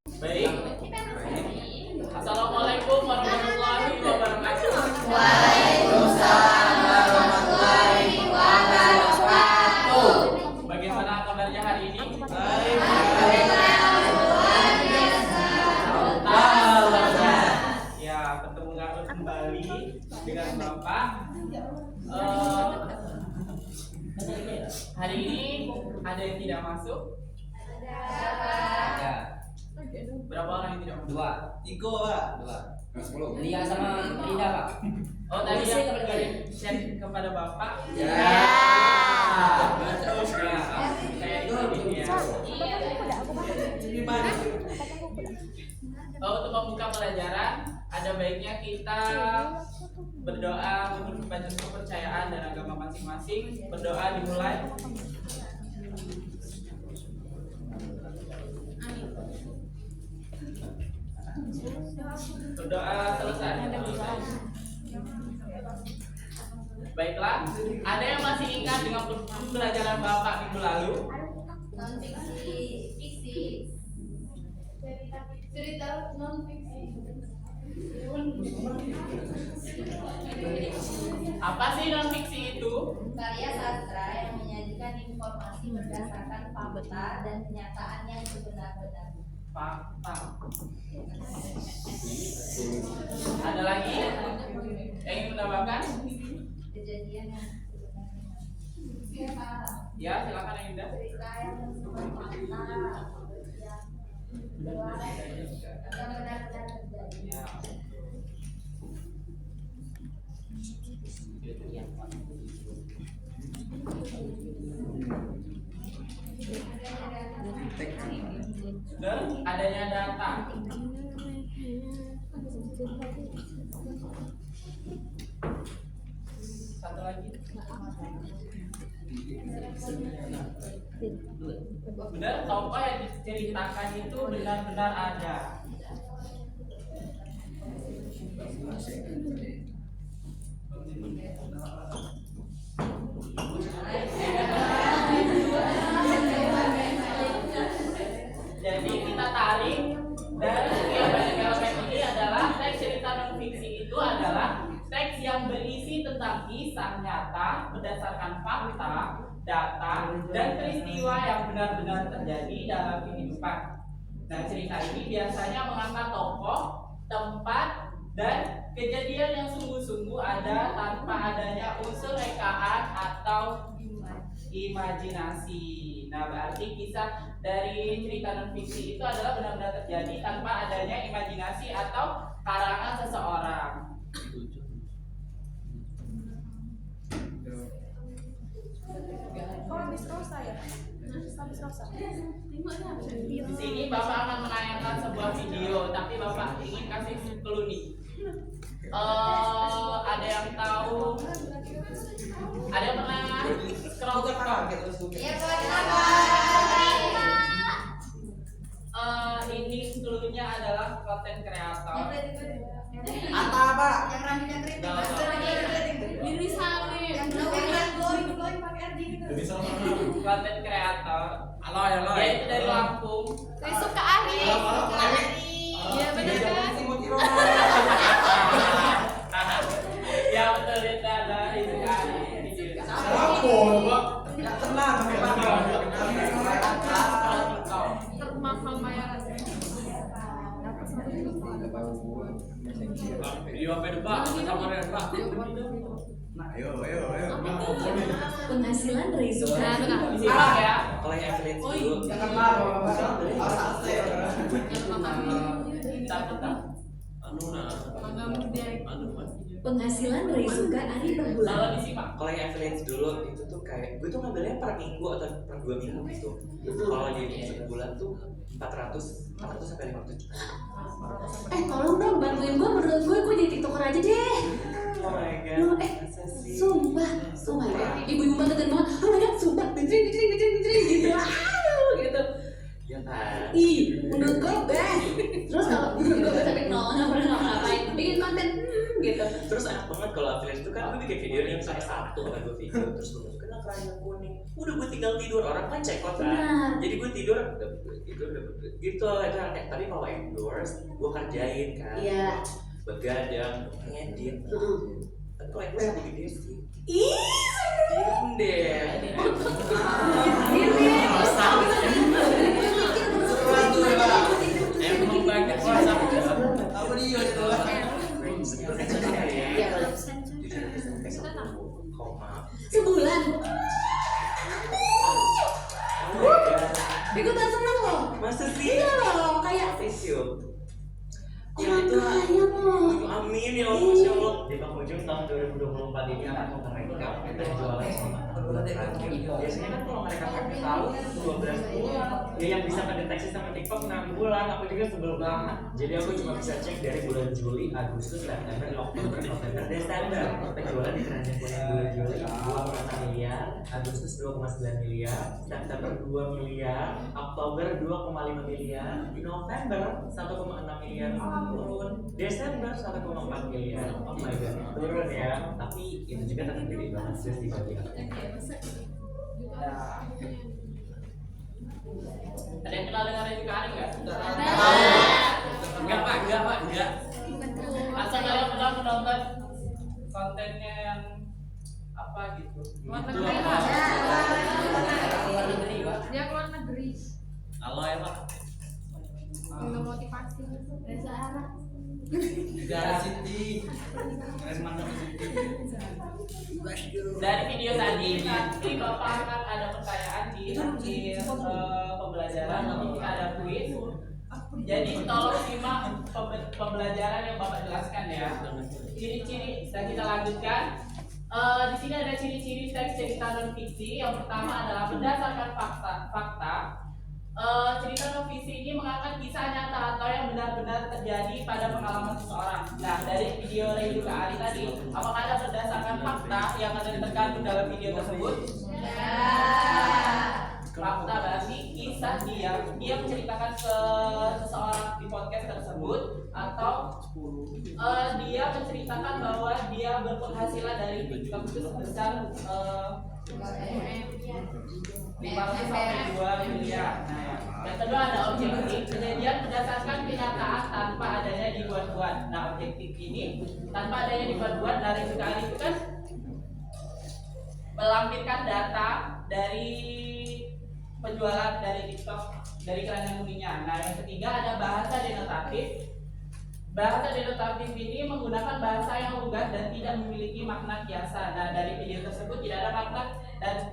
Baik. Assalamualaikum warahmatullahi wabarakatuh. Waalaikumsalam warahmatullahi wabarakatuh. Bagaimana kabarnya hari ini? Baik. Ya, bertemu kembali dengan Bapak. Hari ini ada yang tidak masuk? Ada. Berapa orang yang tidak masuk? Dua. Iko, Pak. Dua. 10. Lia sama Rida, Pak. Oh, tadi Polisi yang kepada kalian. chat kepada Bapak. Ya. Terus ya, saya ini ya. Ini mana? Untuk membuka pelajaran, ada baiknya kita berdoa untuk membangun kepercayaan dan agama masing-masing. Berdoa dimulai. Berdoa selesai. Baiklah, ada yang masih ingat dengan pelajaran Bapak minggu lalu? Non fiksi, fiksi, cerita non fiksi. Apa sih non fiksi itu? Karya sastra yang menyajikan informasi berdasarkan fakta dan kenyataan yang sebenar-benar. Fakta. Ada lagi yang ingin menambahkan? Kejadian yang sebenar-benar. Ya, silakan Ainda. Cerita yang bersumber fakta, yang benar-benar terjadi. Ya. Dan adanya data. Satu lagi. Benar, tokoh yang diceritakan itu benar-benar ada. Jadi kita tarik dari yang banyak elemen ini adalah teks cerita non fiksi itu adalah teks yang berisi tentang kisah nyata berdasarkan fakta, data, dan peristiwa yang benar-benar terjadi dalam kehidupan. Nah, cerita ini biasanya mengangkat tokoh, tempat, dan kejadian yang sungguh-sungguh ada tanpa adanya unsur rekaan atau imajinasi. Nah, berarti kisah dari cerita non fiksi itu adalah benar-benar terjadi tanpa adanya imajinasi atau karangan seseorang. Di sini Bapak akan menayangkan sebuah video, tapi Bapak ingin kasih clue nih. Ada yang tahu? Ada yang pernah scroll TikTok? Ya, kenapa? Ini clue-nya adalah konten kreator. Apa, Pak? Yang rambutnya keriting. Nggak usah. Diri salib. Yang glowing pakai RG gitu. Konten kreator. Halo, halo. Dia itu dari Lampung. Saya suka Ari. Iya, benar kan? Ya betul, itu adalah Rizkari. Lampung, Pak. Enggak tenang, Pak. Termahal bayaran. Video apa itu, Pak? Kemarin, Pak. Nah, ayo. Penghasilan dari Zuka. Disimak ya. Kalau yang affiliate dulu. Jangan marah, Pak. Bentar. Penghasilan dari Zuka Ari per bulan. Kalau disimak. Kalau yang affiliate dulu itu tuh kayak gue tuh ngambilnya per minggu atau per 2 minggu gitu. Kalau di sebulan tuh 400 sampai 500 juta. Tolong dong bantuin gue, menurut gue jadi tiktoker aja deh. Oh my god. Lu Masa sih? sumpah, oh my god, ibu-ibu banget banget, oh my god, sumpah, bitring gitu, gitu. Ya kan. Ih, menurut gue best. Terus kalau menurut gue sampai nol, nggak pernah ngapain, bikin konten gitu. Terus enak banget kalau affiliate itu kan gue bikin video yang sampai satu atau 2 video terus gue masukin keranjang kuning. Udah gue tinggal tidur, orang kan check out Benar. kan. Jadi gue tidur dapet duit, tidur dapet duit. Gitu aja kayak. Tapi kalau endorse, gue kerjain kan. Iya. Begadang, ngedit. Heeh. Tapi kalau endorse lebih gede sih. Ih, Diem deh. Emang banyak masa. Apa dia itu? Iya, boleh. Koma. Sebulan. Ikutan seneng loh. Masa sih? Iya loh, kayak Thank you. orang kaya loh. Amin ya Allah, Masya Allah. Di penghujung tahun 2024 ini akan mereka jualan sama. Biasanya kan kalau mereka pakai tahun 12 bulan, ya yang bisa mendeteksi sama TikTok 6 bulan. Aku juga sebel banget. Jadi aku cuma bisa cek dari bulan Juli, Agustus, September, Oktober, November, Desember. Penjualan di keranjang kuning bulan Juli 2,6 miliar, Agustus 2,9 miliar, September 2 miliar, Oktober 2,5 miliar, di November 1,6 miliar turun, Desember 1,4 miliar. Oh my god, turun ya. Tapi itu juga tetap gede banget sih di bagi aku. Nah. Ada yang kenal dengan Rezi Karim nggak? Enggak pak, enggak. Asal kalian pernah menonton kontennya yang apa gitu? Luar Gitu. negeri, Apa? Pak. Luar negeri, Pak. Dia keluar negeri. Halo ya pak. Untuk motivasi. Reza Arab. Negara Siti. Keren banget Siti. Dari video tadi nanti Bapak akan ada pertanyaan di akhir pembelajaran, nanti kita ada kuis. Jadi tolong simak pembelajaran yang Bapak jelaskan ya. Ciri-ciri, dan kita lanjutkan. Di sini ada ciri-ciri teks cerita non fiksi. Yang pertama adalah berdasarkan fakta. Cerita non fiksi ini mengangkat kisah nyata atau yang benar-benar terjadi pada pengalaman seseorang. Nah, dari video Rey Kak Ali tadi, apakah ada berdasarkan fakta yang ada terkandung dalam video tersebut? Fakta berarti kisah dia menceritakan seseorang di podcast tersebut, atau dia menceritakan bahwa dia berpenghasilan dari TikTok itu sebesar 500 sampai 2 miliar. Nah, yang kedua ada objektif, kejadian berdasarkan kenyataan tanpa adanya dibuat-buat. Nah, objektif ini tanpa adanya dibuat-buat dari sekali itu kan melampirkan data dari penjualan dari TikTok dari keranjang kuningnya. Nah, yang ketiga ada bahasa denotatif. Bahasa denotatif ini menggunakan bahasa yang lugas dan tidak memiliki makna kiasan. Nah, dari video tersebut tidak ada makna dan